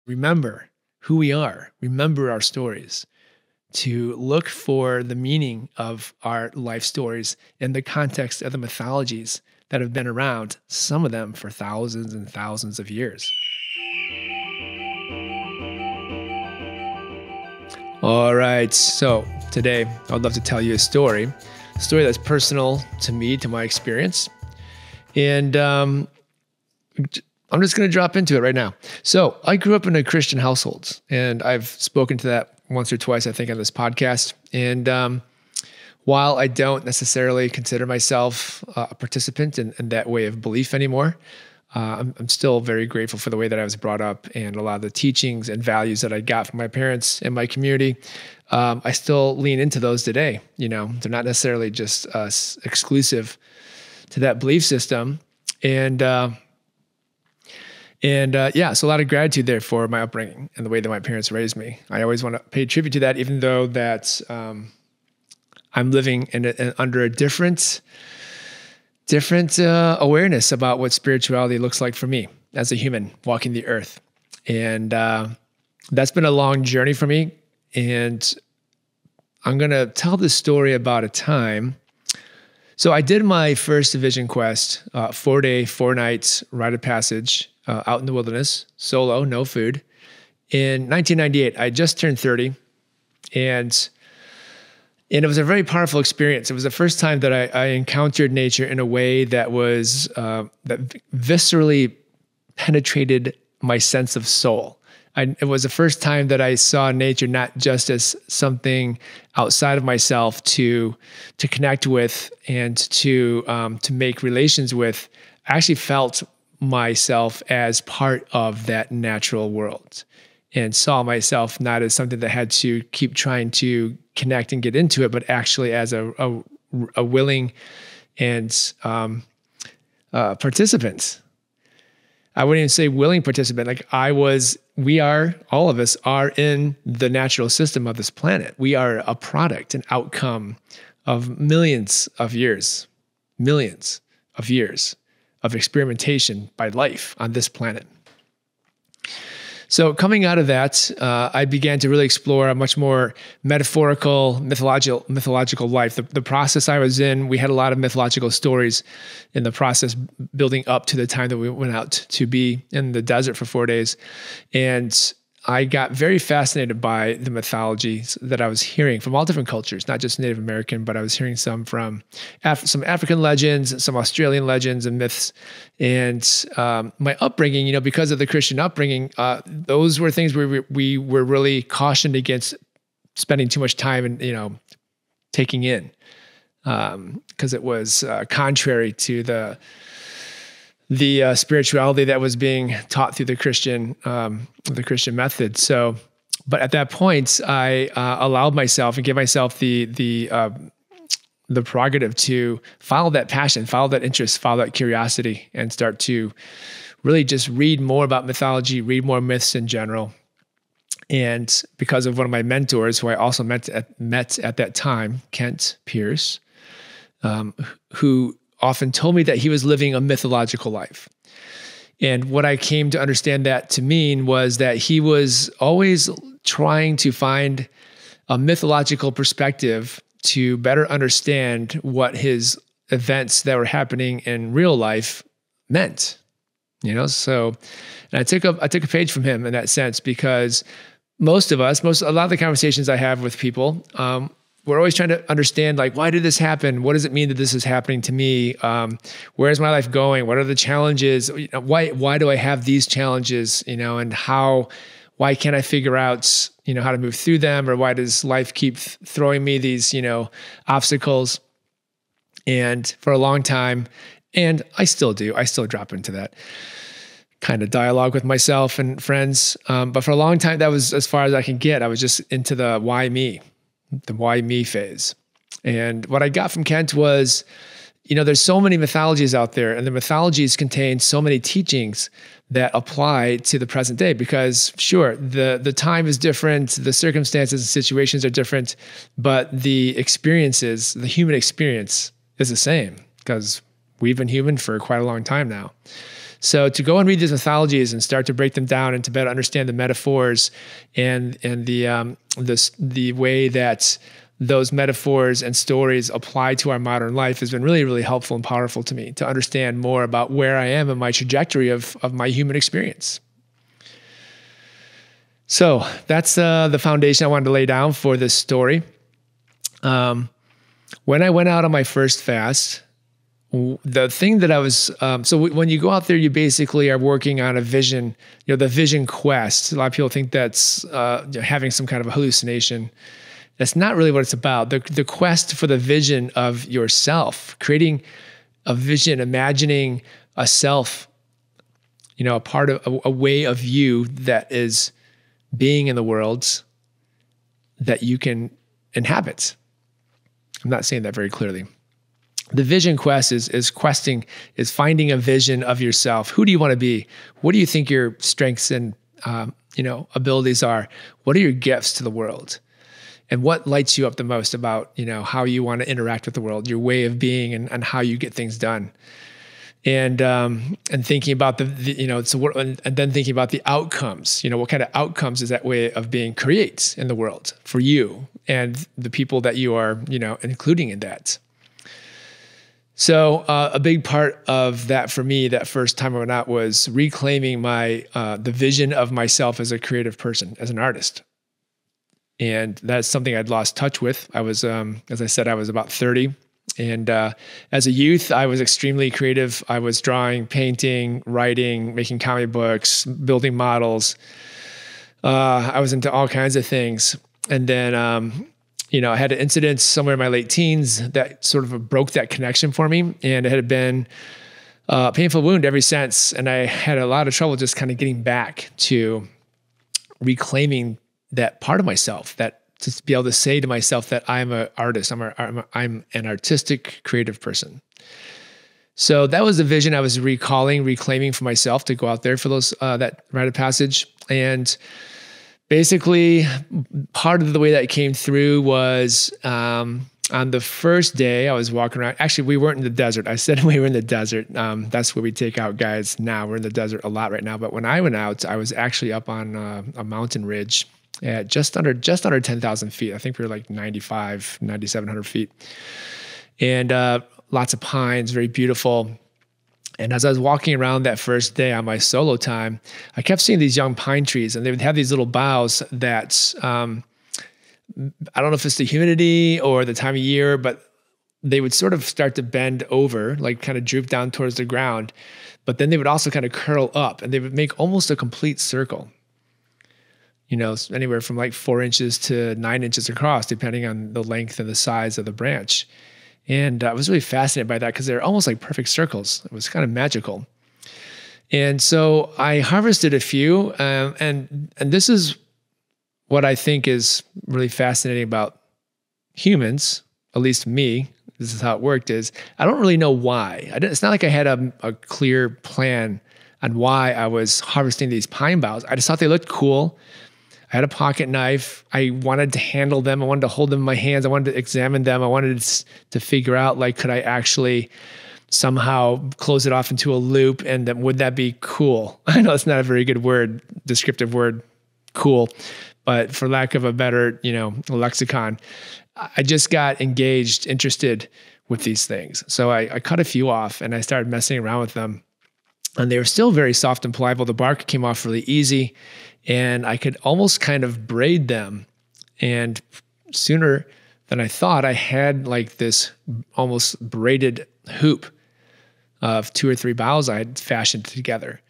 remember who we are, remember our stories, to look for the meaning of our life stories in the context of the mythologies that have been around, some of them for thousands and thousands of years. All right, so today I'd love to tell you a story that's personal to me, to my experience. And I'm just going to drop into it right now. So I grew up in a Christian household, and I've spoken to that once or twice, I think, on this podcast. And while I don't necessarily consider myself a participant in that way of belief anymore, I'm still very grateful for the way that I was brought up and a lot of the teachings and values that I got from my parents and my community. I still lean into those today. You know, they're not necessarily just exclusive to that belief system. And yeah, so a lot of gratitude there for my upbringing and the way that my parents raised me. I always want to pay tribute to that, even though that I'm living under a different awareness about what spirituality looks like for me as a human walking the earth. And that's been a long journey for me. And I'm going to tell this story about a time. So I did my first Vision Quest, 4-day, 4-night rite of passage out in the wilderness, solo, no food. In 1998, I just turned 30, and it was a very powerful experience. It was the first time that I encountered nature in a way that was that viscerally penetrated my sense of soul. It was the first time that I saw nature not just as something outside of myself to connect with and to make relations with. I actually felt myself as part of that natural world, and saw myself not as something that had to keep trying to connect and get into it, but actually as a willing and participant. I wouldn't even say willing participant. Like all of us are in the natural system of this planet. We are a product, an outcome of millions of years of experimentation by life on this planet. So coming out of that, I began to really explore a much more metaphorical, mythological life. The process I was in, we had a lot of mythological stories in the process building up to the time that we went out to be in the desert for 4 days. And I got very fascinated by the mythologies that I was hearing from all different cultures, not just Native American, but I was hearing some from some African legends, some Australian legends and myths. And my upbringing, because of the Christian upbringing, those were things where we were really cautioned against spending too much time and, taking in, because it was contrary to the spirituality that was being taught through the Christian method. So, but at that point, I allowed myself and gave myself the prerogative to follow that passion, follow that interest, follow that curiosity, and start to really just read more about mythology, read more myths in general. And because of one of my mentors, who I also met at that time, Kent Pierce, who often told me that he was living a mythological life. And what I came to understand that to mean was that he was always trying to find a mythological perspective to better understand what his events that were happening in real life meant. So and I took a page from him in that sense, because a lot of the conversations I have with people, we're always trying to understand, like, why did this happen? What does it mean that this is happening to me? Where is my life going? What are the challenges? Why do I have these challenges? And why can't I figure out, how to move through them? Or why does life keep throwing me these, obstacles? And for a long time, and I still do, I still drop into that kind of dialogue with myself and friends. But for a long time, that was as far as I can get. I was just into the why me phase. And what I got from Kent was, there's so many mythologies out there, and the mythologies contain so many teachings that apply to the present day, because sure, the time is different, the circumstances and situations are different, but the human experience is the same, because we've been human for quite a long time now. So to go and read these mythologies and start to break them down and to better understand the metaphors and the way that those metaphors and stories apply to our modern life has been really, really helpful and powerful to me to understand more about where I am in my trajectory of my human experience. So that's the foundation I wanted to lay down for this story. When I went out on my first fast, the thing that I was, when you go out there, you basically are working on a vision, the vision quest. A lot of people think that's having some kind of a hallucination. That's not really what it's about. The quest for the vision of yourself, creating a vision, imagining a self, a part of a way of you that is being in the world that you can inhabit. I'm not saying that very clearly. The vision quest is finding a vision of yourself. Who do you want to be? What do you think your strengths and abilities are? What are your gifts to the world? And what lights you up the most about how you want to interact with the world, your way of being, and how you get things done. And thinking about and then thinking about the outcomes. What kind of outcomes does that way of being create in the world for you and the people that you are including in that. So a big part of that for me, that first time I went out, was reclaiming the vision of myself as a creative person, as an artist. And that's something I'd lost touch with. I was, as I said, I was about 30. And as a youth, I was extremely creative. I was drawing, painting, writing, making comic books, building models. I was into all kinds of things. And then, I had an incident somewhere in my late teens that sort of broke that connection for me. And it had been a painful wound ever since. And I had a lot of trouble just kind of getting back to reclaiming that part of myself, that to be able to say to myself that I'm an artist, I'm an artistic, creative person. So that was the vision I was reclaiming for myself to go out there for that rite of passage. And basically, part of the way that came through was on the first day I was walking around. Actually, we weren't in the desert. I said we were in the desert. That's where we take out guys now. We're in the desert a lot right now. But when I went out, I was actually up on a mountain ridge at just under 10,000 feet. I think we were like 9,700 feet. And lots of pines, very beautiful. And as I was walking around that first day on my solo time, I kept seeing these young pine trees, and they would have these little boughs that, I don't know if it's the humidity or the time of year, but they would sort of start to bend over, like kind of droop down towards the ground. But then they would also kind of curl up, and they would make almost a complete circle. Anywhere from like 4 inches to 9 inches across, depending on the length and the size of the branch. And I was really fascinated by that because they're almost like perfect circles. It was kind of magical. And so I harvested a few, and this is what I think is really fascinating about humans, at least me. This is how it worked, is I don't really know why. It's not like I had a clear plan on why I was harvesting these pine boughs. I just thought they looked cool. I had a pocket knife. I wanted to handle them. I wanted to hold them in my hands. I wanted to examine them. I wanted to figure out, could I actually somehow close it off into a loop, and then would that be cool? I know it's not a very good word, descriptive word, cool, but for lack of a better, lexicon, I just got interested with these things. So I cut a few off and I started messing around with them. And they were still very soft and pliable. The bark came off really easy, and I could almost kind of braid them. And sooner than I thought, I had like this almost braided hoop of 2 or 3 boughs I had fashioned together.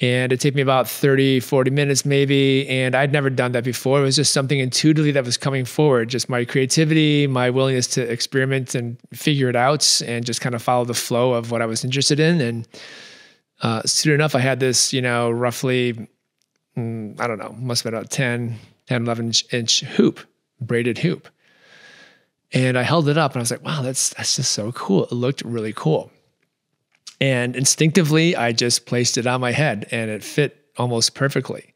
And it took me about 30, 40 minutes maybe, and I'd never done that before. It was just something intuitively that was coming forward, just my creativity, my willingness to experiment and figure it out and just kind of follow the flow of what I was interested in. And soon enough, I had this, roughly, I don't know, must have been about 10, 11 inch hoop, braided hoop. And I held it up and I was like, wow, that's just so cool. It looked really cool. And instinctively, I just placed it on my head and it fit almost perfectly.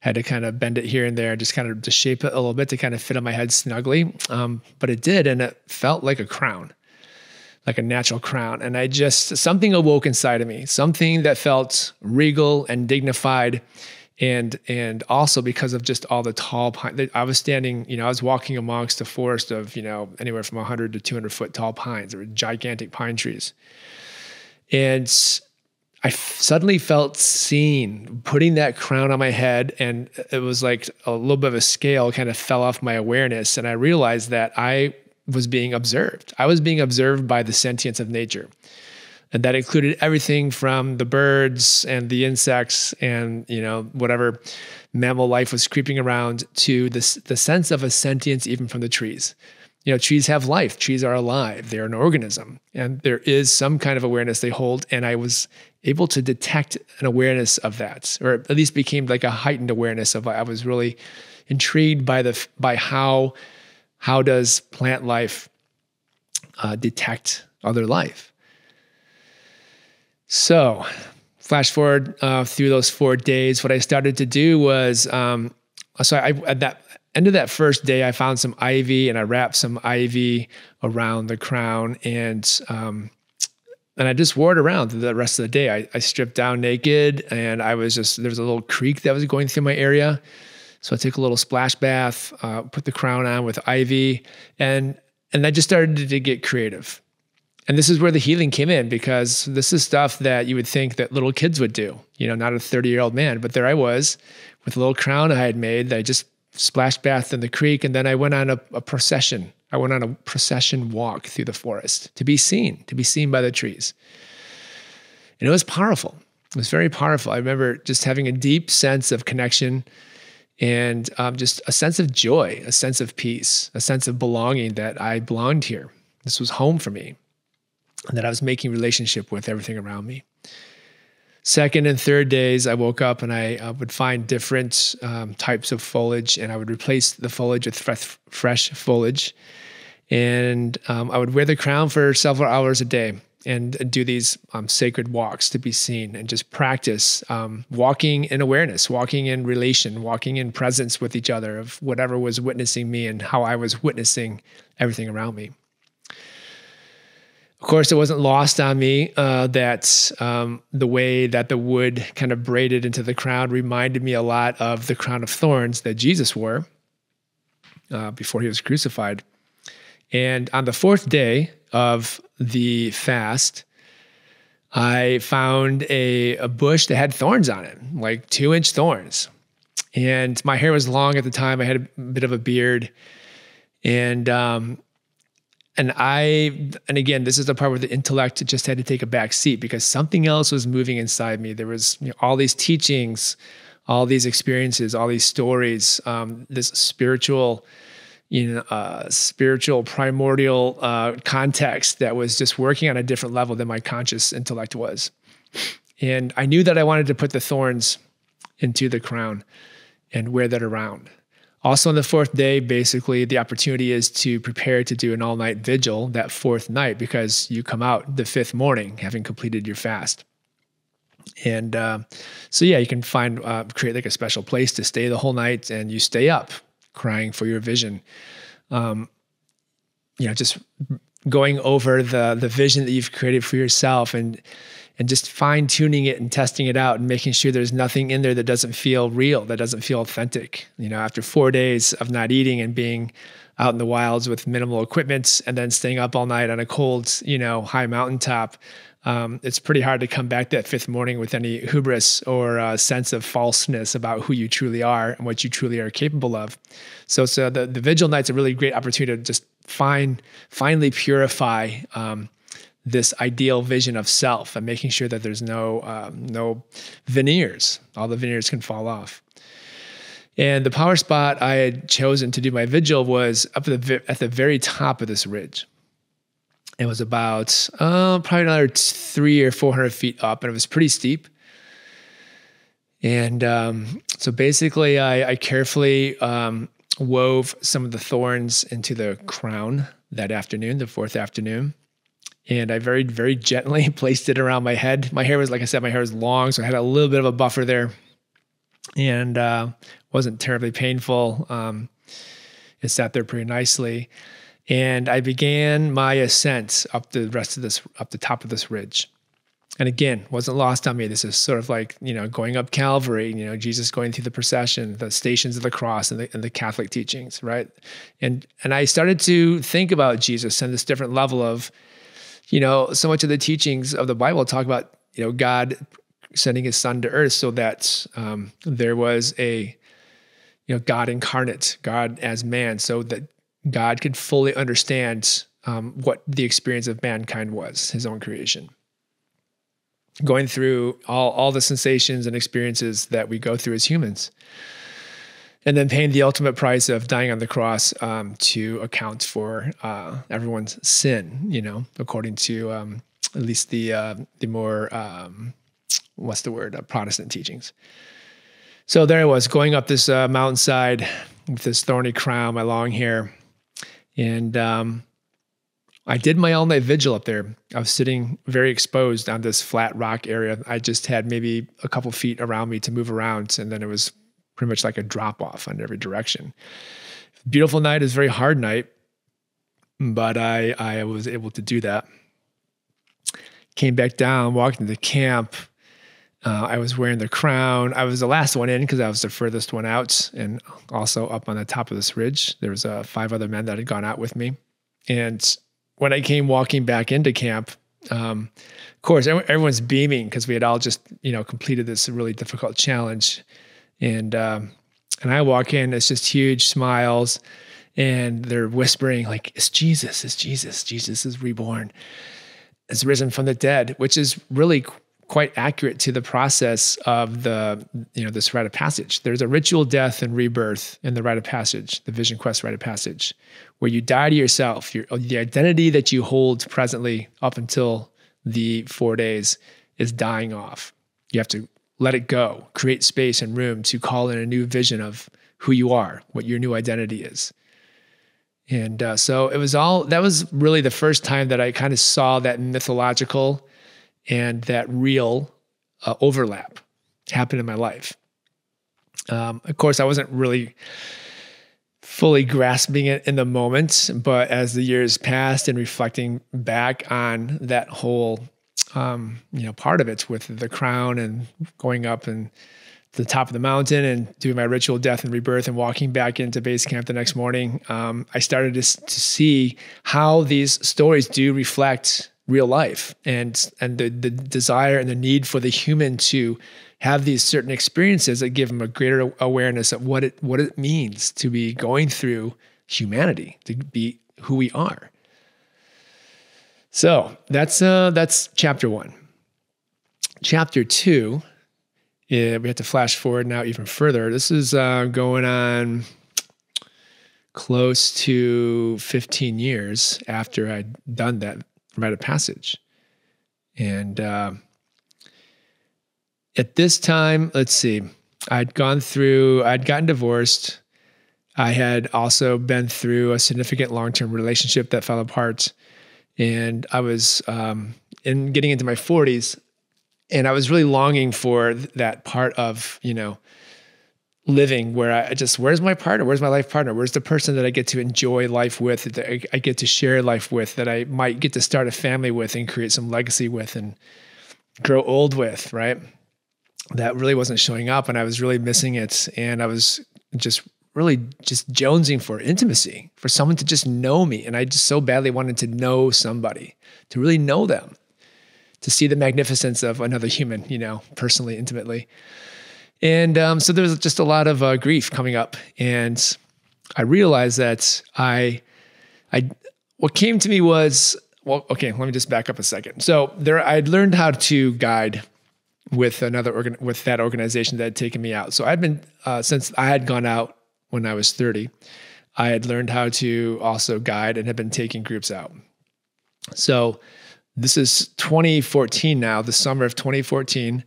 Had to kind of bend it here and there, just kind of to shape it a little bit to kind of fit on my head snugly. But it did, and it felt like a crown. like a natural crown. And something awoke inside of me, something that felt regal and dignified. And also because of just all the tall pine, I was standing, I was walking amongst a forest of, anywhere from 100 to 200 foot tall pines. There were gigantic pine trees. And I suddenly felt seen, putting that crown on my head, and it was like a little bit of a scale kind of fell off my awareness, and I realized that I was being observed. I was being observed by the sentience of nature, and that included everything from the birds and the insects and whatever mammal life was creeping around to the sense of a sentience even from the trees. Trees have life. Trees are alive. They're an organism, and there is some kind of awareness they hold. And I was able to detect an awareness of that, or at least became like a heightened awareness of. I was really intrigued by how does plant life detect other life. So, flash forward through those 4 days. What I started to do was, at that end of that first day, I found some ivy and I wrapped some ivy around the crown, and I just wore it around the rest of the day. I stripped down naked, and there was a little creek that was going through my area. So I took a little splash bath, put the crown on with ivy, and I just started to get creative. And this is where the healing came in, because this is stuff that you would think that little kids would do, not a 30-year-old man, but there I was with a little crown I had made that I just splash bathed in the creek. And then I went on a procession. I went on a procession walk through the forest to be seen by the trees. And it was powerful. It was very powerful. I remember just having a deep sense of connection and just a sense of joy, a sense of peace, a sense of belonging, that I belonged here. This was home for me, and that I was making relationship with everything around me. Second and third days, I woke up and I would find different types of foliage, and I would replace the foliage with fresh foliage. And I would wear the crown for several hours a day and do these sacred walks to be seen, and just practice walking in awareness, walking in relation, walking in presence with each other of whatever was witnessing me and how I was witnessing everything around me. Of course, it wasn't lost on me that the way that the wood kind of braided into the crown reminded me a lot of the crown of thorns that Jesus wore before he was crucified. And on the 4th day of the fast, I found a bush that had thorns on it, like 2-inch thorns. And my hair was long at the time. I had a bit of a beard. And again, this is the part where the intellect just had to take a back seat, because something else was moving inside me. There was all these teachings, all these experiences, all these stories, this spiritual primordial context that was just working on a different level than my conscious intellect was. And I knew that I wanted to put the thorns into the crown and wear that around. Also on the 4th day, basically the opportunity is to prepare to do an all-night vigil that 4th night, because you come out the 5th morning having completed your fast. And you can create like a special place to stay the whole night, and you stay up crying for your vision. Just going over the vision that you've created for yourself, and just fine tuning it and testing it out and making sure there's nothing in there that doesn't feel real, that doesn't feel authentic. After 4 days of not eating and being out in the wilds with minimal equipment, and then staying up all night on a cold, high mountaintop, it's pretty hard to come back that 5th morning with any hubris or a sense of falseness about who you truly are and what you truly are capable of. So the vigil night's a really great opportunity to just finally purify this ideal vision of self, and making sure that there's no veneers. All the veneers can fall off. And the power spot I had chosen to do my vigil was up at the very top of this ridge. It was about probably another 300 or 400 feet up, and it was pretty steep. And so basically, I carefully wove some of the thorns into the crown that afternoon, the 4th afternoon. And I very, very gently placed it around my head. My hair was, like I said, my hair was long, so I had a little bit of a buffer there, and wasn't terribly painful. It sat there pretty nicely. And I began my ascent up the top of this ridge. And again, wasn't lost on me. This is sort of like, going up Calvary, Jesus going through the procession, the stations of the cross and the Catholic teachings, right? And I started to think about Jesus and this different level of, so much of the teachings of the Bible talk about, God sending his son to earth so that there was a, God incarnate, God as man, so that God could fully understand what the experience of mankind was, his own creation. Going through all the sensations and experiences that we go through as humans. And then paying the ultimate price of dying on the cross to account for everyone's sin, according to at least the more, Protestant teachings. So there I was, going up this mountainside with this thorny crown, my long hair. And I did my all-night vigil up there. I was sitting very exposed on this flat rock area. I just had maybe a couple feet around me to move around, and then it was pretty much like a drop-off in every direction. Beautiful night. It was a very hard night, but I was able to do that. Came back down, walked into camp. I was wearing the crown. I was the last one in because I was the furthest one out, and also up on the top of this ridge. There was 5 other men that had gone out with me. And when I came walking back into camp, of course, everyone's beaming because we had all just, completed this really difficult challenge. And I walk in, it's just huge smiles, and they're whispering like, it's Jesus, Jesus is reborn. It's risen from the dead, which is really quite accurate to the process of this rite of passage. There's a ritual death and rebirth in the rite of passage, the Vision Quest rite of passage, where you die to yourself. The identity that you hold presently up until the 4 days is dying off. You have to let it go, create space and room to call in a new vision of who you are, what your new identity is. And so that was really the first time that I kind of saw that mythological and that real overlap happen in my life. Of course, I wasn't really fully grasping it in the moment, but as the years passed and reflecting back on that whole, part of it with the crown and going up and the top of the mountain and doing my ritual death and rebirth and walking back into base camp the next morning, I started to see how these stories do reflect real life and the desire and the need for the human to have these certain experiences that give them a greater awareness of what it means to be going through humanity, to be who we are. So that's chapter 1. Chapter 2, we have to flash forward now even further. This is going on close to 15 years after I'd done that rite of passage. And at this time, let's see, I'd gotten divorced. I had also been through a significant long-term relationship that fell apart. And I was getting into my 40s, and I was really longing for that part of, living where where's my partner? Where's my life partner? Where's the person that I get to enjoy life with, that I get to share life with, that I might get to start a family with and create some legacy with and grow old with, right? That really wasn't showing up, and I was really missing it. And I was really jonesing for intimacy, for someone to just know me. And I just so badly wanted to know somebody, to really know them, to see the magnificence of another human, personally, intimately. And so there was just a lot of grief coming up. And I realized that what came to me was, well, okay, let me just back up a second. So I'd learned how to guide with that organization that had taken me out. So I'd been, since I had gone out when I was 30, I had learned how to also guide and had been taking groups out. So this is 2014 now, the summer of 2014.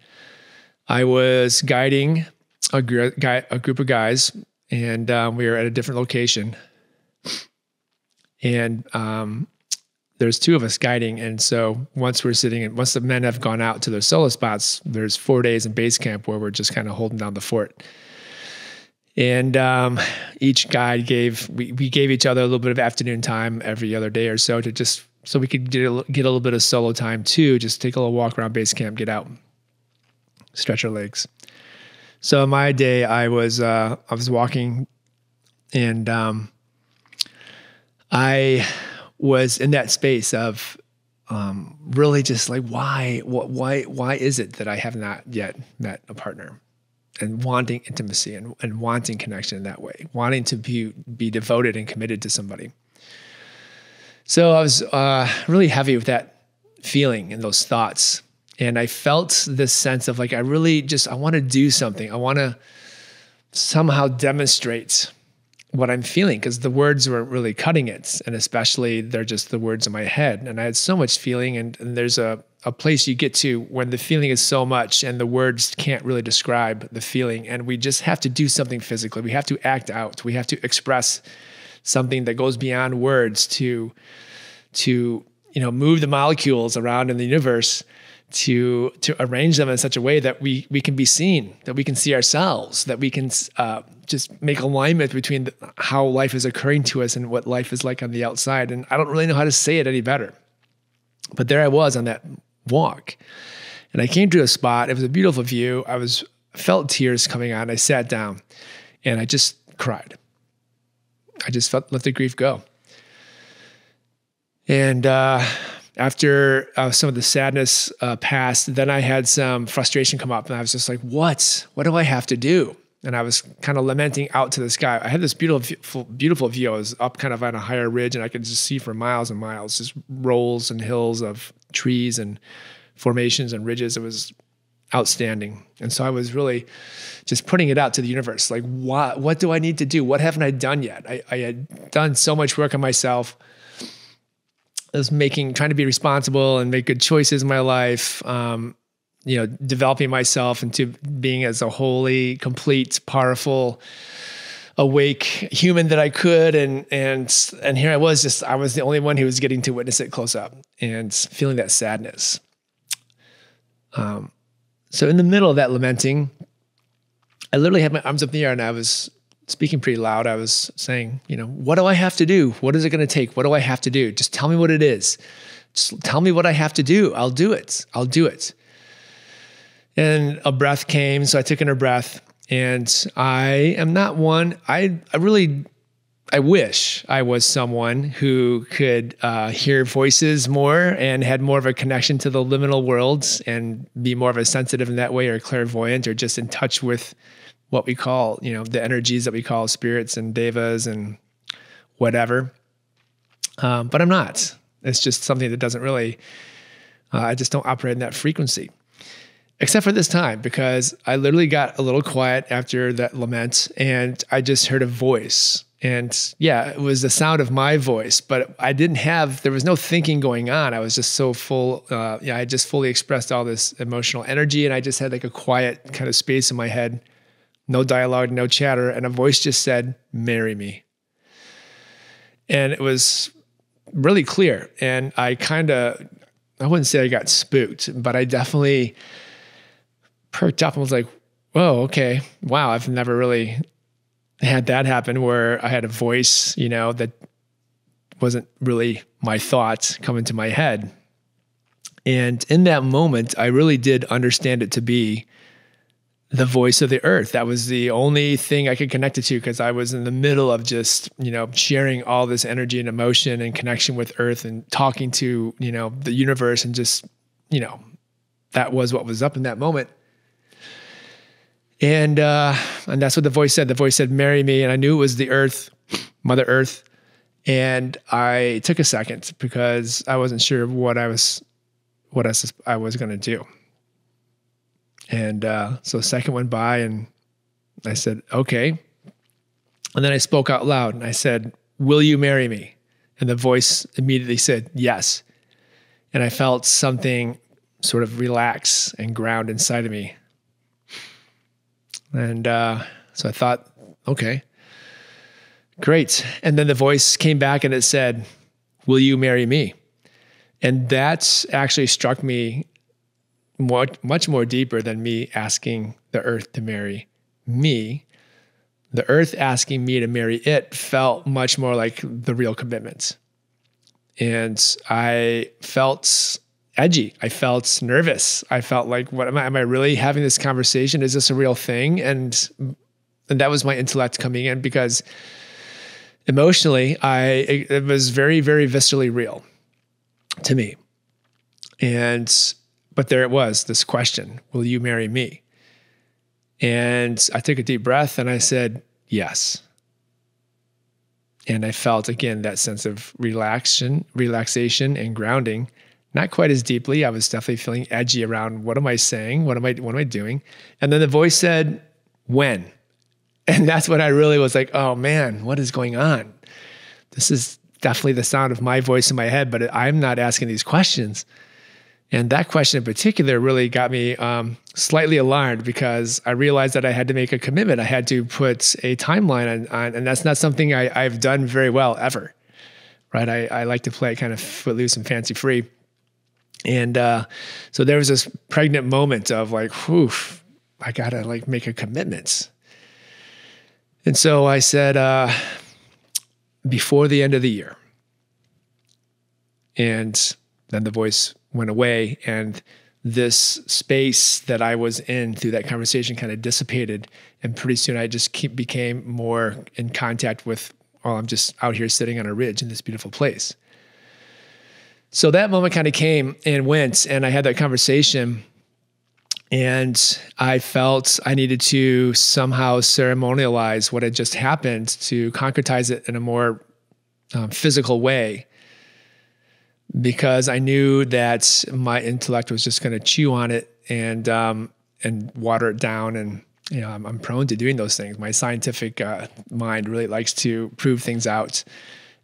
I was guiding a group of guys, and we were at a different location. And there's 2 of us guiding. And so once the men have gone out to their solo spots, there's 4 days in base camp where we're just kind of holding down the fort. And, each guide we gave each other a little bit of afternoon time every other day or so so we could get a little bit of solo time too, just take a little walk around base camp, get out, stretch our legs. So my day, I was walking, and I was in that space of really just like, why is it that I have not yet met a partner, and wanting intimacy and wanting connection in that way, wanting to be devoted and committed to somebody. So I was really heavy with that feeling and those thoughts. And I felt this sense of like, I want to do something. I want to somehow demonstrate what I'm feeling, because the words weren't really cutting it. And especially they're just the words in my head. And I had so much feeling, and there's a place you get to when the feeling is so much and the words can't really describe the feeling. And we just have to do something physically. We have to act out. We have to express something that goes beyond words to move the molecules around in the universe, to arrange them in such a way that we can be seen, that we can see ourselves, that we can just make alignment between how life is occurring to us and what life is like on the outside. And I don't really know how to say it any better. But there I was on that walk, and I came to a spot. It was a beautiful view. I felt tears coming on. I sat down and I just cried. I just let the grief go. And after some of the sadness passed, then I had some frustration come up, and I was just like, what do I have to do? And I was kind of lamenting out to the sky. I had this beautiful view. I was up kind of on a higher ridge, and I could just see for miles and miles, just rolls and hills of trees and formations and ridges. It was outstanding. And so I was really just putting it out to the universe. Like, what do I need to do? What haven't I done yet? I had done so much work on myself. I was trying to be responsible and make good choices in my life, developing myself into being as a wholly, complete, powerful, awake human that I could. And here I was the only one who was getting to witness it close up and feeling that sadness. So in the middle of that lamenting, I literally had my arms up in the air, and I was speaking pretty loud. I was saying, what do I have to do? What is it going to take? What do I have to do? Just tell me what it is. Just tell me what I have to do. I'll do it. I'll do it. And a breath came. So I took in a breath, and I am not one. I wish I was someone who could hear voices more and had more of a connection to the liminal worlds and be more of a sensitive in that way, or clairvoyant, or just in touch with what we call, the energies that we call spirits and devas and whatever. But I'm not. It's just something that doesn't really, I just don't operate in that frequency. Except for this time, because I literally got a little quiet after that lament, and I just heard a voice. And yeah, it was the sound of my voice, but there was no thinking going on. I was just so full. I just fully expressed all this emotional energy, and I just had like a quiet kind of space in my head. No dialogue, no chatter. And a voice just said, "Marry me." And it was really clear. And I wouldn't say I got spooked, but I definitely perked up and was like, whoa, okay. Wow. I've never really had that happen, where I had a voice, that wasn't really my thoughts come into my head. And in that moment, I really did understand it to be the voice of the earth. That was the only thing I could connect it to, because I was in the middle of just, sharing all this energy and emotion and connection with earth and talking to, the universe, and just, that was what was up in that moment. And that's what the voice said. The voice said, "Marry me." And I knew it was the earth, Mother Earth. And I took a second, because I wasn't sure what I was going to do. And so a second went by, and I said, "Okay." And then I spoke out loud, and I said, "Will you marry me?" And the voice immediately said, "Yes." And I felt something sort of relax and ground inside of me. And so I thought, okay, great. And then the voice came back, and it said, "Will you marry me?" And that actually struck me much more deeper than me asking the earth to marry me. The earth asking me to marry it felt much more like the real commitment. And I felt edgy. I felt nervous. I felt like, what am I really having this conversation? Is this a real thing? And that was my intellect coming in, because emotionally, it was very, very viscerally real to me. But there it was, this question, will you marry me? And I took a deep breath and I said, yes. And I felt, again, that sense of relaxation and grounding, not quite as deeply. I was definitely feeling edgy around, what am I saying? What am I doing? And then the voice said, when? And that's when I really was like, oh man, what is going on? This is definitely the sound of my voice in my head, but I'm not asking these questions. And that question in particular really got me slightly alarmed, because I realized that I had to make a commitment. I had to put a timeline on, and that's not something I've done very well ever, right? I like to play kind of footloose and fancy free. And so there was this pregnant moment of like, whew, I gotta like make a commitment. And so I said, before the end of the year. And then the voice went away, and this space that I was in through that conversation kind of dissipated. And pretty soon I just became more in contact with, oh, I'm just out here sitting on a ridge in this beautiful place. So that moment kind of came and went, and I had that conversation, and I felt I needed to somehow ceremonialize what had just happened, to concretize it in a more physical way, because I knew that my intellect was just going to chew on it and water it down. And I'm prone to doing those things. My scientific mind really likes to prove things out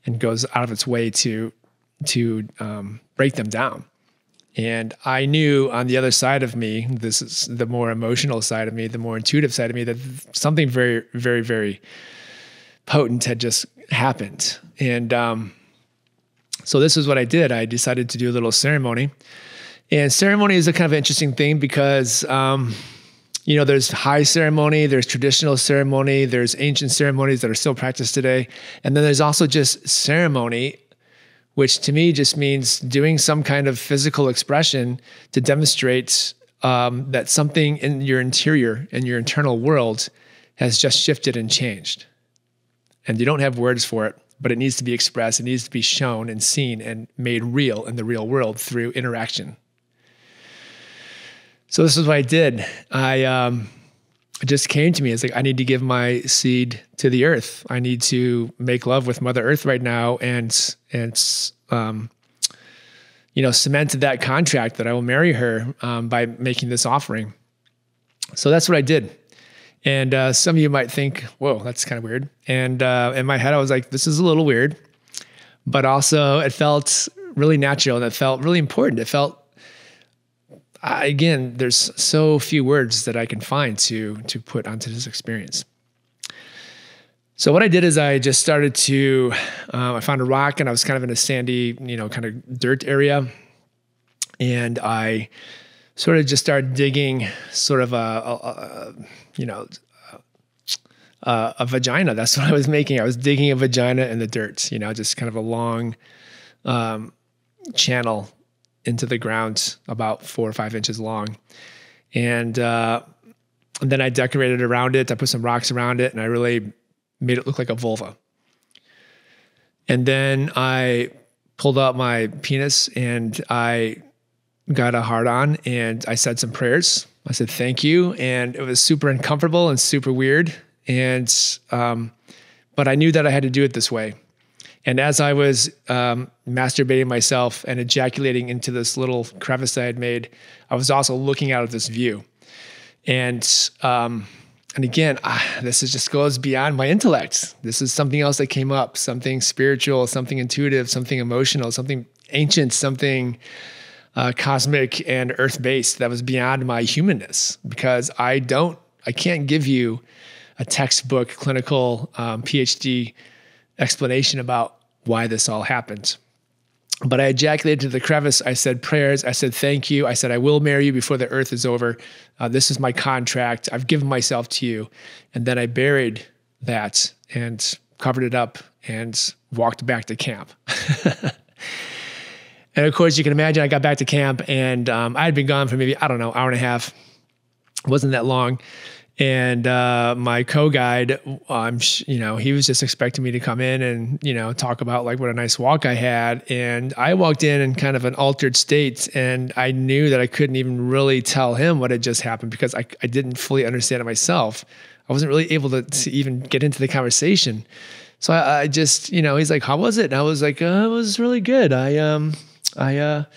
and goes out of its way to break them down. And I knew on the other side of me, this is the more emotional side of me, the more intuitive side of me, that something very, very, very potent had just happened. And so this is what I did. I decided to do a little ceremony. And ceremony is a kind of interesting thing, because there's high ceremony, there's traditional ceremony, there's ancient ceremonies that are still practiced today. And then there's also just ceremony, which to me just means doing some kind of physical expression to demonstrate that something in your interior and your internal world has just shifted and changed. And you don't have words for it, but it needs to be expressed. It needs to be shown and seen and made real in the real world through interaction. So this is what I did. It just came to me. It's like, I need to give my seed to the earth. I need to make love with Mother Earth right now, and cement that contract that I will marry her by making this offering. So that's what I did. And some of you might think, whoa, that's kind of weird. And in my head, I was like, this is a little weird, but also it felt really natural, and it felt really important. It felt, again, there's so few words that I can find to put onto this experience. So what I did is I just started to, I found a rock, and I was kind of in a sandy, kind of dirt area. And I sort of just started digging sort of a vagina. That's what I was making. I was digging a vagina in the dirt, just kind of a long channel into the ground, about 4 or 5 inches long. And then I decorated around it. I put some rocks around it, and I really made it look like a vulva. And then I pulled out my penis, and I got a hard on, and I said some prayers. I said, thank you. And it was super uncomfortable and super weird. And, but I knew that I had to do it this way. And as I was masturbating myself and ejaculating into this little crevice I had made, I was also looking out at this view. And again, this just goes beyond my intellect. This is something else that came up, something spiritual, something intuitive, something emotional, something ancient, something cosmic and earth-based that was beyond my humanness, because I can't give you a textbook clinical PhD explanation about why this all happened. But I ejaculated to the crevice. I said prayers. I said, thank you. I said, I will marry you before the earth is over. This is my contract. I've given myself to you. And then I buried that and covered it up and walked back to camp. And of course, you can imagine I got back to camp and I had been gone for maybe, I don't know, hour and a half. It wasn't that long. And my co-guide, he was just expecting me to come in and, talk about like what a nice walk I had. And I walked in kind of an altered state, and I knew that I couldn't even really tell him what had just happened because I didn't fully understand it myself. I wasn't really able to even get into the conversation. So I just, he's like, how was it? And I was like, it was really good. I had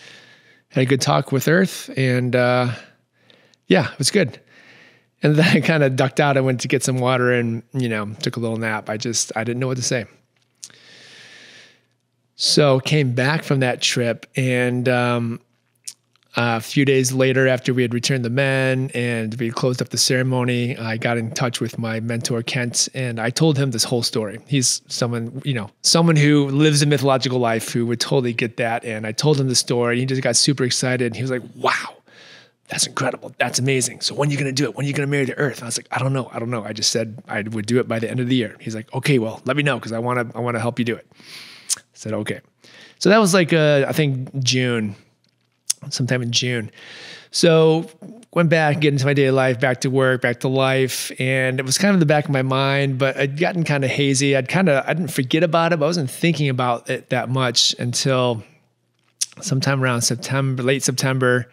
a good talk with Earth, and yeah, it was good. And then I kind of ducked out. I went to get some water and, took a little nap. I didn't know what to say. So came back from that trip, and a few days later, after we had returned the men and we closed up the ceremony, I got in touch with my mentor, Kent, and I told him this whole story. He's someone who lives a mythological life who would totally get that. And I told him the story. He just got super excited. He was like, wow, that's incredible. That's amazing. So when are you going to do it? When are you going to marry the Earth? And I was like, I don't know. I just said I would do it by the end of the year. He's like, okay, well, let me know because I want to help you do it. I said, okay. So that was like, I think sometime in June. So went back, get into my daily life, back to work, back to life. And it was kind of in the back of my mind, but I'd gotten kind of hazy. I didn't forget about it, but I wasn't thinking about it that much until sometime around September, late September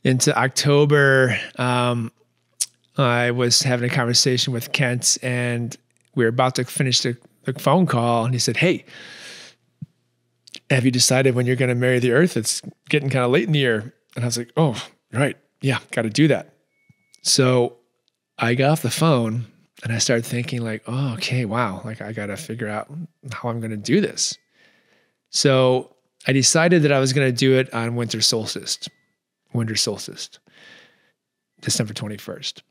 into October. I was having a conversation with Kent, and we were about to finish the phone call. And he said, hey, have you decided when you're going to marry the Earth? It's getting kind of late in the year. And I was like, oh, right. Yeah, got to do that. So I got off the phone and I started thinking like, oh, okay, wow. Like I got to figure out how I'm going to do this. So I decided that I was going to do it on winter solstice, December 21st.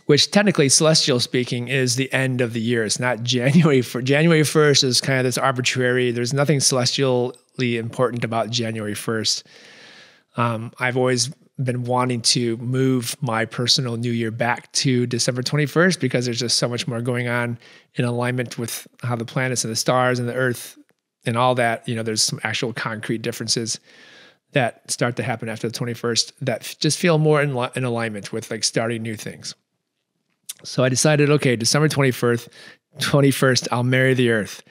Which technically, celestial speaking, is the end of the year. It's not January. January 1st is kind of this arbitrary. There's nothing celestially important about January 1st. I've always been wanting to move my personal new year back to December 21st because there's just so much more going on in alignment with how the planets and the stars and the Earth and all that. There's some actual concrete differences that start to happen after the 21st that just feel more in alignment with like starting new things. So I decided, okay, December 21st, I'll marry the Earth.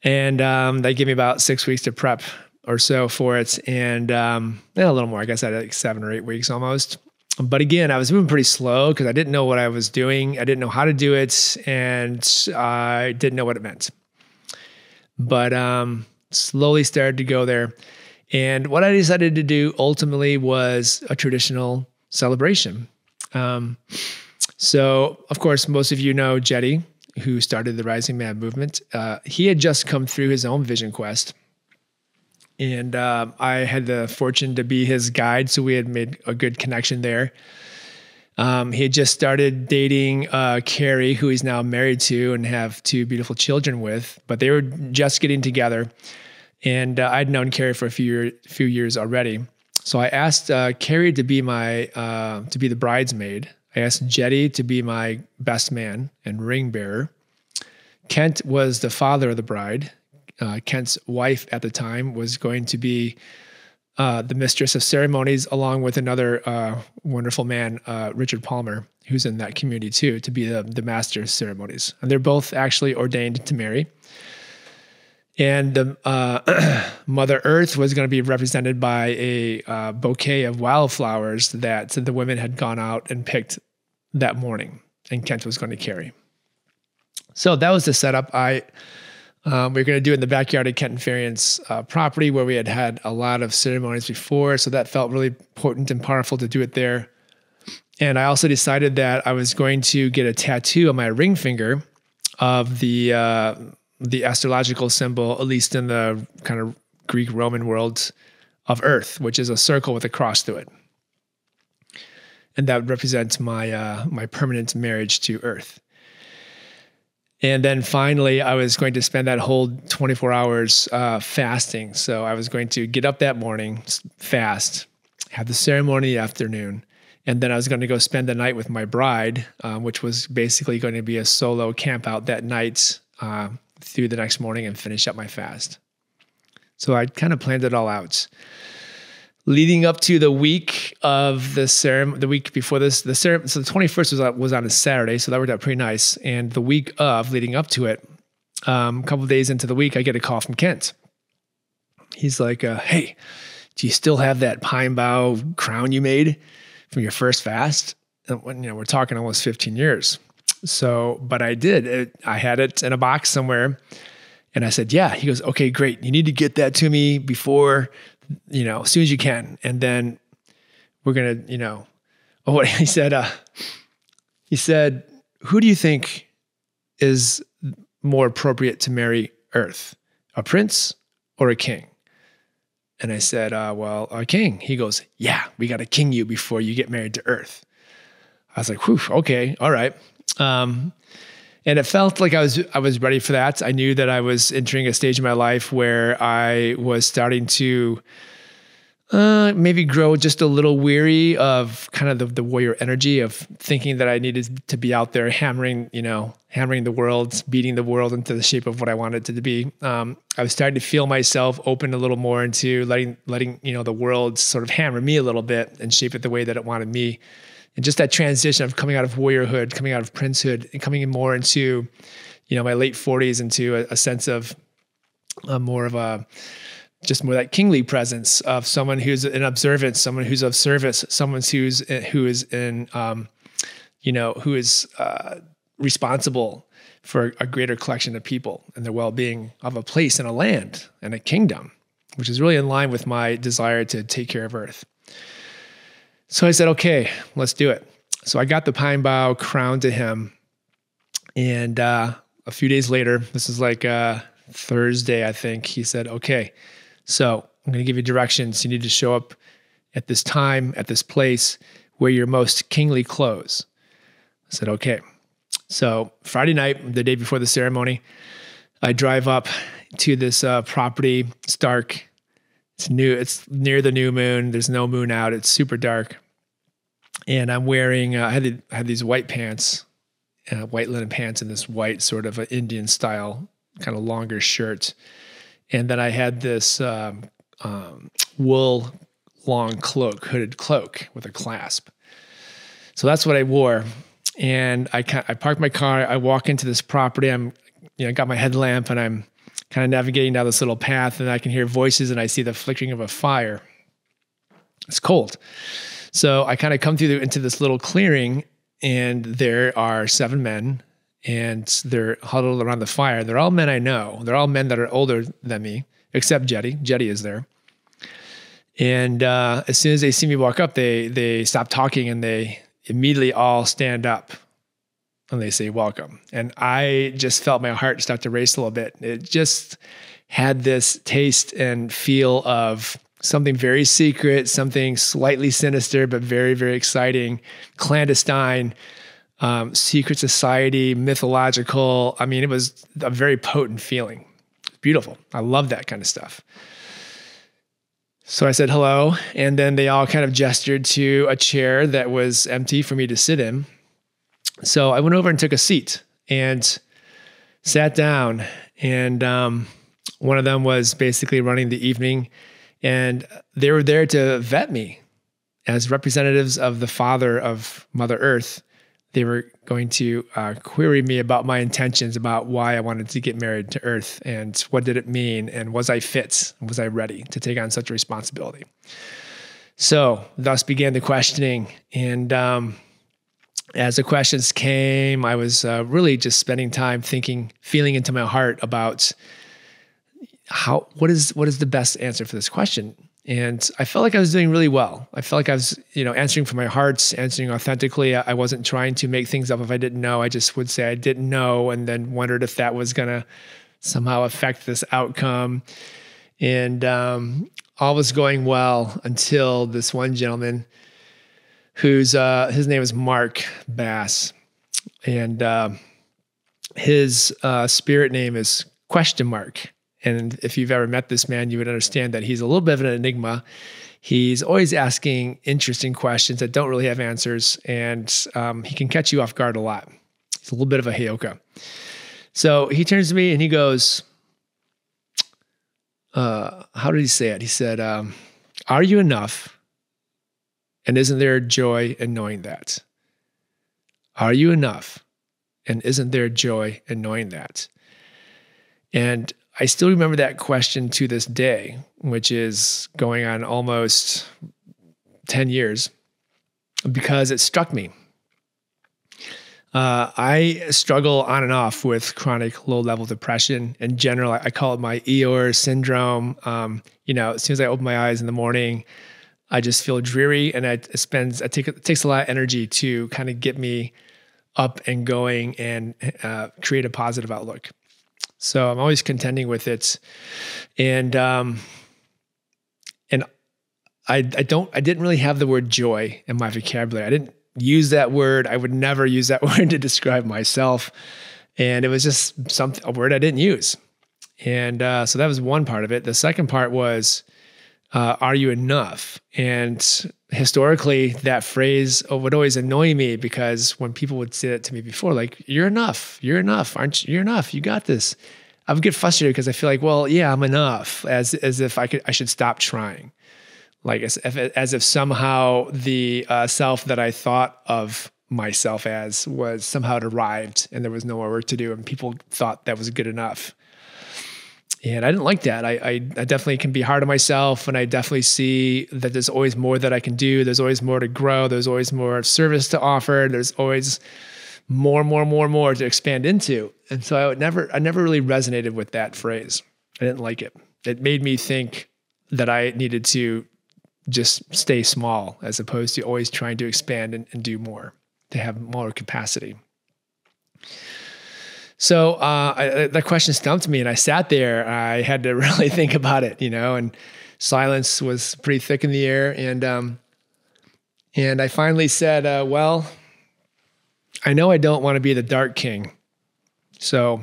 And they gave me about 6 weeks to prep or so for it. And a little more, I guess I had like 7 or 8 weeks almost. But again, I was moving pretty slow because I didn't know what I was doing. I didn't know how to do it. And I didn't know what it meant. But slowly started to go there. And what I decided to do ultimately was a traditional celebration. So, of course, most of you know Jetty, who started the Rising Man movement. He had just come through his own vision quest. And I had the fortune to be his guide, so we had made a good connection there. He had just started dating Carrie, who he's now married to and have 2 beautiful children with. But they were just getting together. And I'd known Carrie for a few years already. So I asked Carrie to be the bridesmaid. I asked Jetty to be my best man and ring bearer. Kent was the father of the bride. Kent's wife at the time was going to be the mistress of ceremonies, along with another wonderful man, Richard Palmer, who's in that community too, to be the master of ceremonies. And they're both actually ordained to marry. And the Mother Earth was going to be represented by a bouquet of wildflowers that the women had gone out and picked that morning, and Kent was going to carry. So that was the setup. We were going to do it in the backyard of Kent and Farian's property, where we had a lot of ceremonies before, so that felt really potent and powerful to do it there. And I also decided that I was going to get a tattoo on my ring finger of the astrological symbol, at least in the kind of Greek Roman world, of Earth, which is a circle with a cross through it. And that would represent my permanent marriage to Earth. And then finally, I was going to spend that whole 24 hours fasting. So I was going to get up that morning, fast, have the ceremony in the afternoon, And then I was going to go spend the night with my bride, which was basically going to be a solo camp out that night through the next morning and finish up my fast. So I kind of planned it all out. Leading up to the week of the ceremony, the week before this, so the 21st was on a Saturday, so that worked out pretty nice. And the week of, leading up to it, a couple of days into the week, I get a call from Kent. He's like, hey, do you still have that pine bough crown you made from your first fast? And we're talking almost 15 years. So, but I did. I had it in a box somewhere. And I said, yeah. He goes, okay, great. You need to get that to me before, as soon as you can. And then we're going to, what he said, who do you think is more appropriate to marry Earth, a prince or a king? And I said, well, a king. He goes, yeah, we got to king you before you get married to Earth. I was like, whew, okay, all right. And it felt like I was ready for that. I knew that I was entering a stage in my life where I was starting to maybe grow just a little weary of kind of the warrior energy of thinking that I needed to be out there hammering the world, beating the world into the shape of what I wanted it to be. I was starting to feel myself open a little more into letting the world sort of hammer me a little bit and shape it the way that it wanted me. And just that transition of coming out of warriorhood, coming out of princehood, and coming more into, my late 40s into a sense of more of that kingly presence of someone who's in observance, someone who's of service, someone who is responsible for a greater collection of people and the well-being of a place and a land and a kingdom, which is really in line with my desire to take care of Earth. So I said, okay, let's do it. So I got the pine bough crown to him. And a few days later, this is like Thursday, I think, he said, okay, so I'm going to give you directions. You need to show up at this time, at this place, wear your most kingly clothes. I said, okay. So Friday night, the day before the ceremony, I drive up to this property. It's dark. It's near the new moon. There's no moon out. It's super dark. And I'm wearing, I had these white pants, white linen pants, and this white sort of Indian style, kind of longer shirt. And then I had this wool long cloak, hooded cloak with a clasp. So that's what I wore. And I parked my car. I walk into this property. I got my headlamp and I'm kind of navigating down this little path, and I can hear voices and I see the flickering of a fire. It's cold. So I kind of come into this little clearing, and there are 7 men, and they're huddled around the fire. They're all men I know. They're all men that are older than me, except Jetty. Jetty is there. And as soon as they see me walk up, they stop talking and they immediately all stand up. And they say, welcome. And I just felt my heart start to race a little bit. It just had this taste and feel of something very secret, something slightly sinister, but very, very exciting, clandestine, secret society, mythological. I mean, it was a very potent feeling. It's beautiful. I love that kind of stuff. So I said hello, and then they all kind of gestured to a chair that was empty for me to sit in. So I went over and took a seat and sat down, and one of them was basically running the evening, and they were there to vet me as representatives of the Father of Mother Earth. They were going to query me about my intentions, about why I wanted to get married to Earth, and what did it mean, and was I fit, was I ready to take on such a responsibility? So thus began the questioning, and as the questions came, I was really just spending time thinking, feeling into my heart about what is the best answer for this question. And I felt like I was doing really well. I felt like I was, answering from my heart, answering authentically. I wasn't trying to make things up if I didn't know. I just would say I didn't know, and then wondered if that was going to somehow affect this outcome. And all was going well until this one gentleman, whose his name is Mark Bass, and his spirit name is question mark. And if you've ever met this man, you would understand that he's a little bit of an enigma. He's always asking interesting questions that don't really have answers, and he can catch you off guard a lot. He's a little bit of a Heyoka. So he turns to me and he goes, how did he say it? He said, are you enough? And isn't there joy in knowing that? Are you enough? And isn't there joy in knowing that? And I still remember that question to this day, which is going on almost 10 years, because it struck me. I struggle on and off with chronic low-level depression. In general, I call it my Eeyore Syndrome. As soon as I open my eyes in the morning, I just feel dreary, and it takes a lot of energy to kind of get me up and going and create a positive outlook. So I'm always contending with it, and I didn't really have the word joy in my vocabulary. I didn't use that word. I would never use that word to describe myself, and it was just a word I didn't use. And so that was one part of it. The second part was, are you enough? And historically, that phrase would always annoy me, because when people would say it to me before, like, you're enough, aren't you? You're enough, you got this. I would get frustrated because I feel like, well, yeah, I'm enough, as if I should stop trying. Like as if somehow the self that I thought of myself as was somehow arrived and there was no more work to do, and people thought that was good enough. And I didn't like that. I definitely can be hard on myself, and I definitely see that there's always more that I can do. There's always more to grow. There's always more service to offer. There's always more to expand into. And so I never really resonated with that phrase. I didn't like it. It made me think that I needed to just stay small, as opposed to always trying to expand and do more, to have more capacity. So that question stumped me, and I sat there. I had to really think about it, and silence was pretty thick in the air. And I finally said, well, I know I don't want to be the dark king, so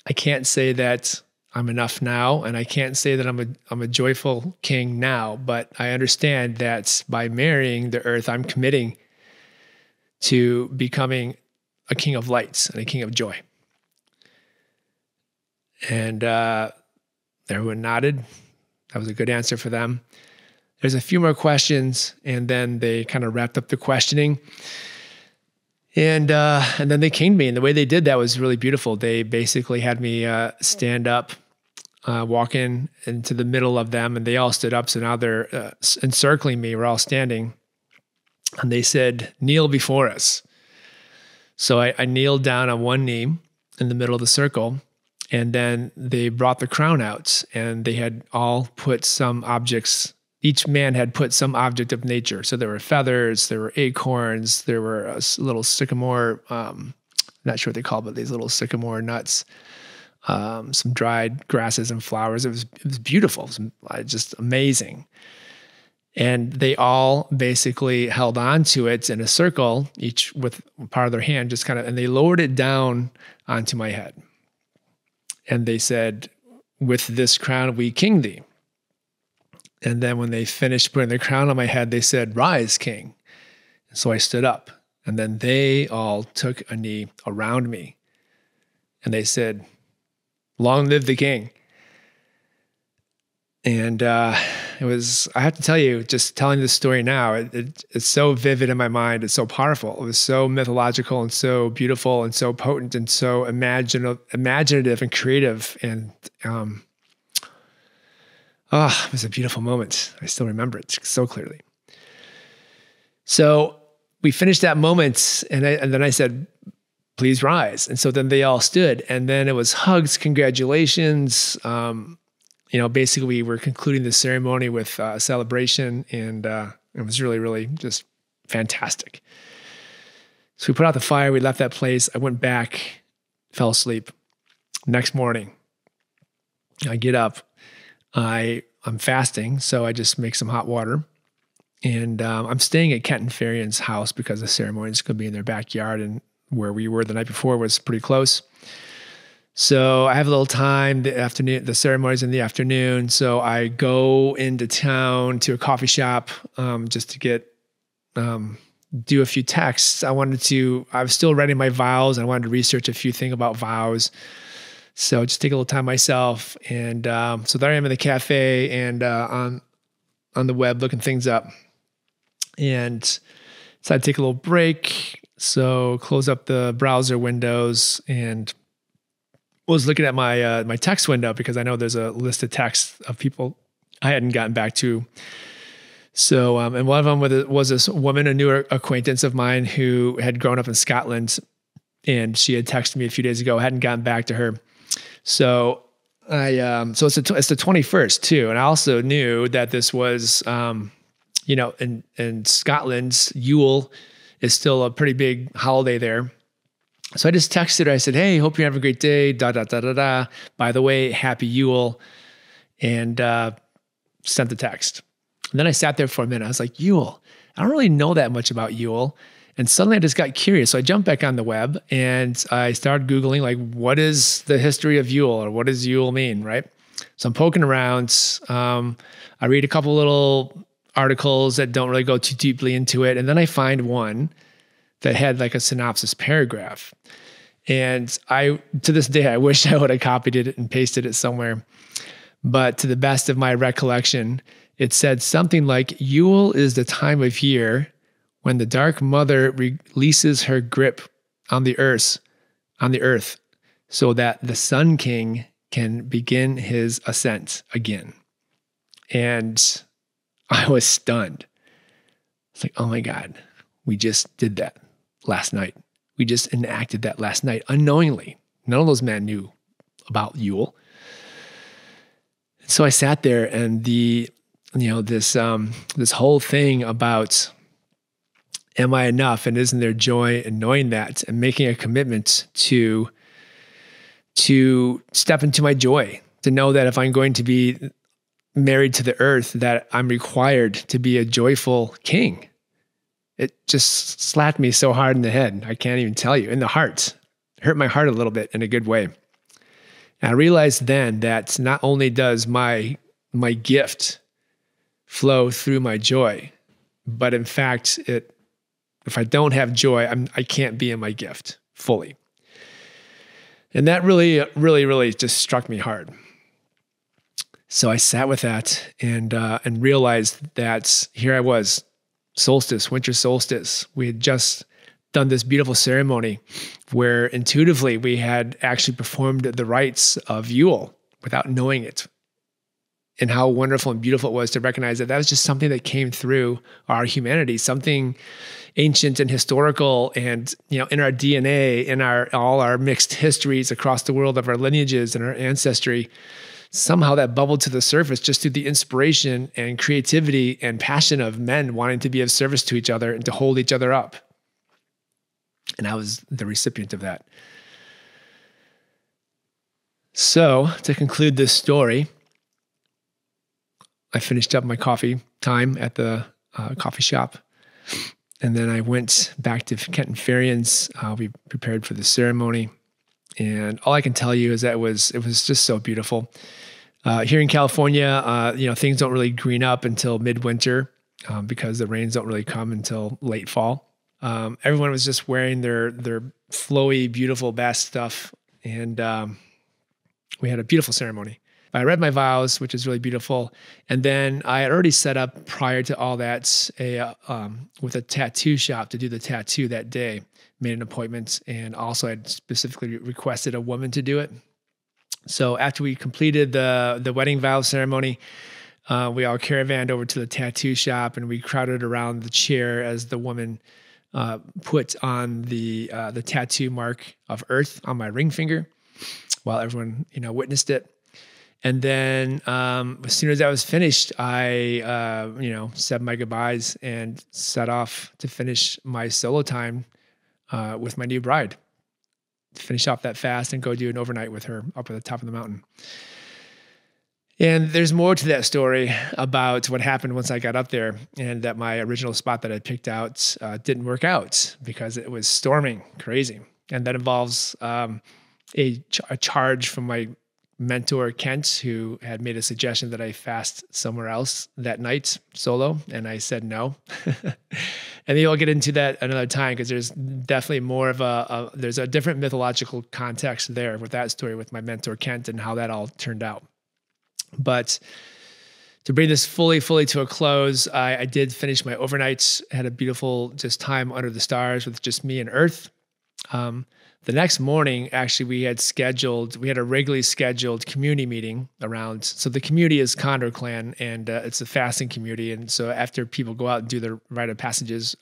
I can't say that I'm enough now, and I can't say that I'm a joyful king now, but I understand that by marrying the earth, I'm committing to becoming a king of lights and a king of joy. And everyone nodded. That was a good answer for them. There's a few more questions, and then they kind of wrapped up the questioning. And then they came to me, and the way they did that was really beautiful. They basically had me stand up, walk into the middle of them, and they all stood up. So now they're encircling me. We're all standing. And they said, kneel before us. So I kneeled down on one knee in the middle of the circle, and then they brought the crown out, and they had all put some objects. Each man had put some object of nature. So there were feathers, there were acorns, there were a little sycamore, not sure what they call it, but these little sycamore nuts, some dried grasses and flowers. It was beautiful. It was just amazing. And they all basically held on to it in a circle, each with part of their hand, and they lowered it down onto my head. And they said, with this crown, we king thee. And then when they finished putting the crown on my head, they said, rise, king. And so I stood up, and then they all took a knee around me. And they said, long live the king. And it was, I have to tell you, just telling this story now, it's so vivid in my mind. It's so powerful. It was so mythological and so beautiful and so potent and so imaginative and creative. And it was a beautiful moment. I still remember it so clearly. So we finished that moment, and then I said, please rise. And so then they all stood, and then it was hugs, congratulations. Basically we were concluding the ceremony with a celebration, and it was really, really just fantastic. So we put out the fire, we left that place. I went back, fell asleep. Next morning, I get up. I'm fasting, so I just make some hot water. And I'm staying at Kent and Farian's house because the ceremony is going to be in their backyard, and where we were the night before was pretty close. So I have a little time, the afternoon, the ceremony's in the afternoon. So I go into town to a coffee shop, just to do a few texts. I was still writing my vows. I wanted to research a few things about vows. So just take a little time myself. And, so there I am in the cafe and, on the web looking things up, and so I'd take a little break. So close up the browser windows and was looking at my my text window because I know there's a list of texts of people I hadn't gotten back to. So, and one of them was this woman, a newer acquaintance of mine who had grown up in Scotland, and she had texted me a few days ago. I hadn't gotten back to her. So so it's the 21st too. And I also knew that this was, in Scotland, Yule is still a pretty big holiday there. So I just texted her. I said, "Hey, hope you have a great day. Da, da, da, da, da. By the way, happy Yule." And sent the text. And then I sat there for a minute. I was like, Yule, I don't really know that much about Yule. And suddenly I just got curious. So I jumped back on the web and I started Googling, like, what is the history of Yule, or what does Yule mean, right? So I'm poking around. I read a couple little articles that don't really go too deeply into it. And then I find one that had like a synopsis paragraph. And to this day, I wish I would have copied it and pasted it somewhere. But to the best of my recollection, it said something like, Yule is the time of year when the Dark Mother releases her grip on the earth, so that the Sun King can begin his ascent again. And I was stunned. It's like, oh my God, we just did that last night. We just enacted that last night unknowingly. None of those men knew about Yule. So I sat there, and this whole thing about, am I enough, and isn't there joy in knowing that, and making a commitment to step into my joy, to know that if I'm going to be married to the earth, that I'm required to be a joyful king. It just slapped me so hard in the head. I can't even tell you, in the heart. It hurt my heart a little bit in a good way. And I realized then that not only does my gift flow through my joy, but in fact, if I don't have joy, I can't be in my gift fully. And that really, really, really just struck me hard. So I sat with that and realized that here I was, winter solstice. We had just done this beautiful ceremony where intuitively we had actually performed the rites of Yule without knowing it. And how wonderful and beautiful it was to recognize that was just something that came through our humanity, something ancient and historical, and in our DNA, in all our mixed histories across the world of our lineages and our ancestry. Somehow that bubbled to the surface just through the inspiration and creativity and passion of men wanting to be of service to each other and to hold each other up. And I was the recipient of that. So to conclude this story, I finished up my coffee time at the coffee shop. And then I went back to Kenton Farian's. We prepared for the ceremony. And all I can tell you is that it was just so beautiful. Here in California, things don't really green up until midwinter because the rains don't really come until late fall. Everyone was just wearing their flowy, beautiful best stuff. And we had a beautiful ceremony. I read my vows, which is really beautiful. And then I had already set up prior to all that with a tattoo shop to do the tattoo that day. Made an appointment, and also I'd specifically requested a woman to do it. So after we completed the wedding vow ceremony, we all caravanned over to the tattoo shop, and we crowded around the chair as the woman put on the tattoo mark of earth on my ring finger, while everyone witnessed it. And then as soon as I was finished, I said my goodbyes and set off to finish my solo time with my new bride. Finish off that fast and go do an overnight with her up at the top of the mountain. And there's more to that story about what happened once I got up there, and that my original spot that I picked out didn't work out because it was storming crazy. And that involves a charge from my mentor, Kent, who had made a suggestion that I fast somewhere else that night solo. And I said no. And maybe I'll get into that another time, because there's definitely more of there's a different mythological context there with that story with my mentor, Kent, and how that all turned out. But to bring this fully to a close, I did finish my overnights, had a beautiful just time under the stars with just me and Earth. The next morning, actually, we had a regularly scheduled community meeting around. So the community is Condor Clan, and it's a fasting community. And so after people go out and do their rite of passages,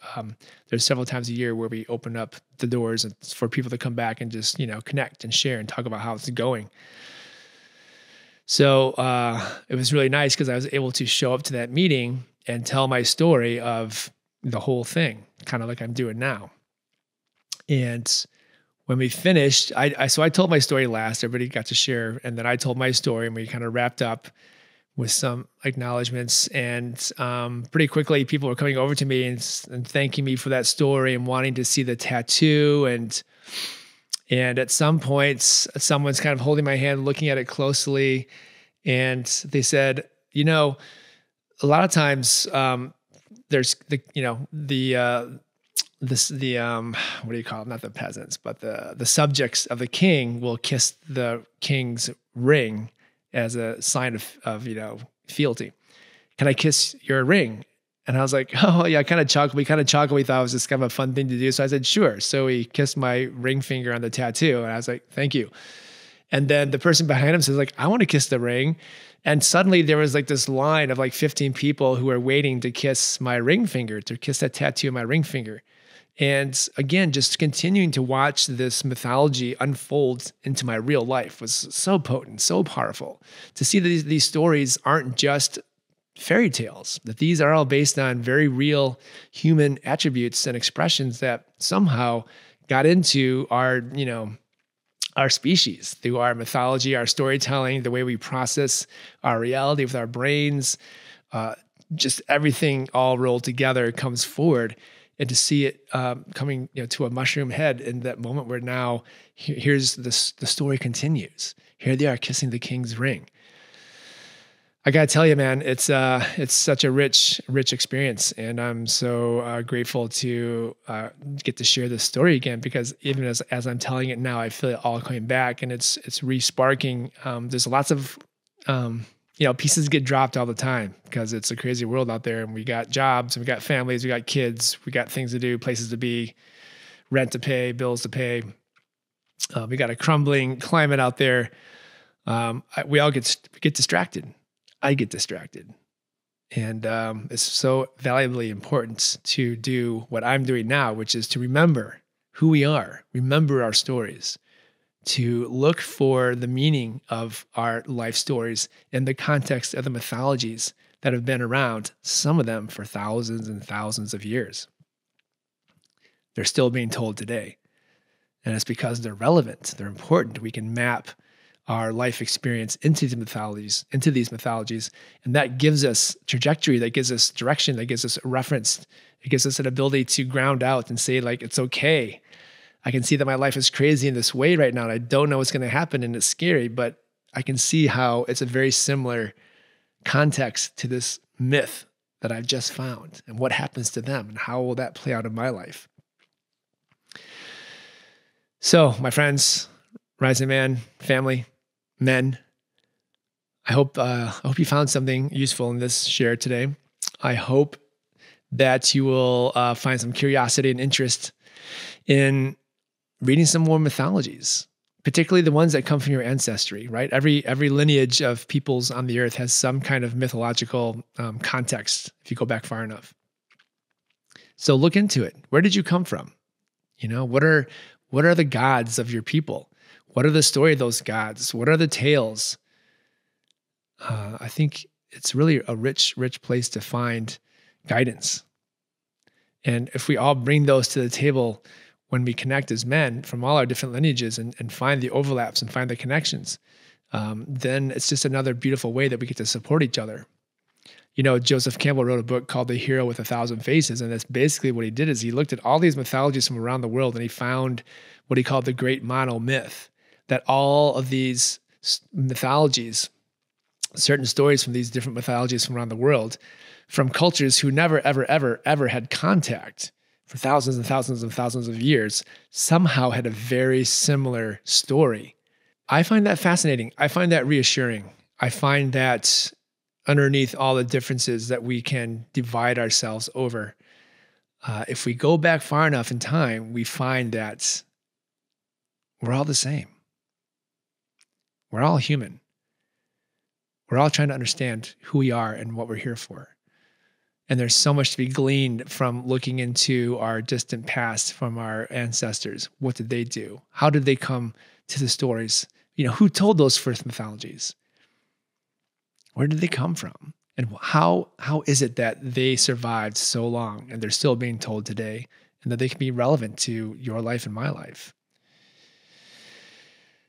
there's several times a year where we open up the doors for people to come back and just, connect and share and talk about how it's going. So it was really nice because I was able to show up to that meeting and tell my story of the whole thing, kind of like I'm doing now. And when we finished, I told my story last. Everybody got to share, and then I told my story, and we kind of wrapped up with some acknowledgments. And pretty quickly, people were coming over to me and thanking me for that story and wanting to see the tattoo. And at some points, someone's kind of holding my hand, looking at it closely, and they said, a lot of times there's what do you call it? Not the peasants, but the subjects of the king will kiss the king's ring as a sign of fealty. Can I kiss your ring? And I was like, oh yeah, kind of chuckled. We thought it was just kind of a fun thing to do. So I said, sure. So he kissed my ring finger on the tattoo, and I was like, thank you. And then the person behind him says, like, I want to kiss the ring. And suddenly there was like this line of like 15 people who were waiting to kiss my ring finger, to kiss that tattoo on my ring finger. And again, just continuing to watch this mythology unfold into my real life was so potent, so powerful. To see that these stories aren't just fairy tales, that these are all based on very real human attributes and expressions that somehow got into our species through our mythology, our storytelling, the way we process our reality with our brains, just everything all rolled together comes forward. And to see it coming to a mushroom head in that moment where now here's the story continues. Here they are kissing the king's ring. I gotta tell you, man, it's such a rich experience, and I'm so grateful to get to share this story again, because even as I'm telling it now, I feel it all coming back, and it's re-sparking. There's lots of pieces get dropped all the time because it's a crazy world out there, and we got jobs, and we got families, we got kids, we got things to do, places to be, rent to pay, bills to pay. We got a crumbling climate out there. We all get distracted. I get distracted. And it's so valuably important to do what I'm doing now, which is to remember who we are, remember our stories, to look for the meaning of our life stories in the context of the mythologies that have been around, some of them for thousands and thousands of years. They're still being told today. And it's because they're relevant, they're important. We can map our life experience into these mythologies, and that gives us trajectory, that gives us direction, that gives us a reference. It gives us an ability to ground out and say, like, it's okay. I can see that my life is crazy in this way right now, and I don't know what's going to happen, and it's scary, but I can see how it's a very similar context to this myth that I've just found, and what happens to them, and how will that play out in my life. So, my friends, Rising Man, family, men, I hope you found something useful in this share today. I hope that you will find some curiosity and interest in reading some more mythologies, particularly the ones that come from your ancestry, right? Every lineage of peoples on the earth has some kind of mythological context if you go back far enough. So look into it. Where did you come from? What are the gods of your people? What are the story of those gods? What are the tales? I think it's really a rich place to find guidance. And if we all bring those to the table when we connect as men from all our different lineages and find the overlaps and find the connections, then it's just another beautiful way that we get to support each other. Joseph Campbell wrote a book called The Hero with 1,000 Faces, and that's basically what he did is he looked at all these mythologies from around the world, and he found what he called the great mono myth, that all of these mythologies, certain stories from these different mythologies from around the world, from cultures who never, ever, ever, ever had contact for thousands and thousands and thousands of years, somehow had a very similar story. I find that fascinating. I find that reassuring. I find that underneath all the differences that we can divide ourselves over, if we go back far enough in time, we find that we're all the same. We're all human. We're all trying to understand who we are and what we're here for. And there's so much to be gleaned from looking into our distant past from our ancestors. What did they do? How did they come to the stories? Who told those first mythologies? Where did they come from? And how is it that they survived so long and they're still being told today, and that they can be relevant to your life and my life?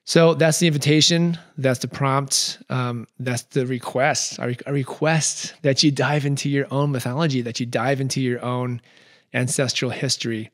So that's the invitation. That's the prompt. That's the request. A request that you dive into your own mythology, that you dive into your own ancestral history.